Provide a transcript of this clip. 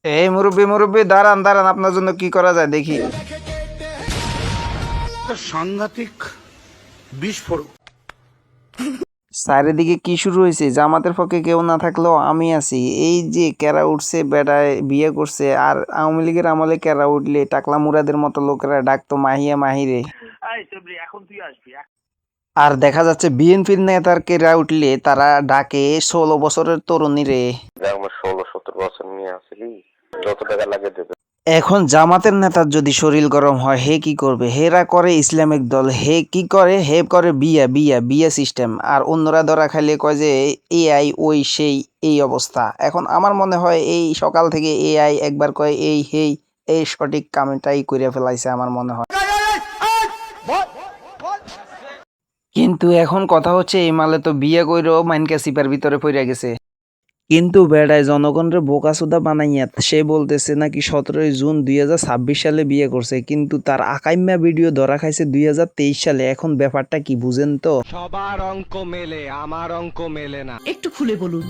এই মুরব্বি মুরব্বি, দাঁড়ান দাঁড়ান, আপনার জন্য কি করা যায় দেখি। সাংঘাতিক বিস্ফোরক। চারিদিকে কি শুরু হয়েছে? জামাতের পক্ষে কেউ না থাকলেও আমি আছি। এই যে কেরা উঠছে, বেটায় বিয়ে করছে, আর আওয়ামী লীগের আমলে কেরা উঠলে টাকলা মুরাদের মতো লোকেরা ডাকতো মাহিয়া মাহিরে। আর দেখা যাচ্ছে বিএনপির নেতার কেরা উঠলে তারা ডাকে 16 বছরের তরুণী রে। 16-17 বছর নিয়ে আসলি, যত টাকা লাগে দেবে। এখন জামাতের নেতার যদি শরীর গরম হয়, হে কি করবে? হেরা করে ইসলামিক দল, হে কি করে? হে করে বিয়া বিয়া বিয়া সিস্টেম। আর অন্যরা ধরা খাইলে কয় যে এআই ওই সেই, এই অবস্থা। এখন আমার মনে হয় এই সকাল থেকে এআই একবার কয় এই হেই, এই সঠিক কামটাই করে ফেলাইছে আমার মনে হয়। কিন্তু এখন কথা হচ্ছে এই মালে তো বিয়ে কইরো মাইনকা সিপার ভিতরে পড়ে গেছে। কিন্তু বেড়ায় জনগণের বোকাচোদা বানাইয়া সে বলতেছে নাকি 17 জুন 2026 সালে বিয়ে করছে, কিন্তু তার আকাইম্যা ভিডিও ধরা খাইছে 2023 সালে। এখন ব্যাপারটা কি বুঝেন তো? সবার অঙ্ক মেলে, আমার অঙ্ক মেলে না। একটু খুলে বলুন।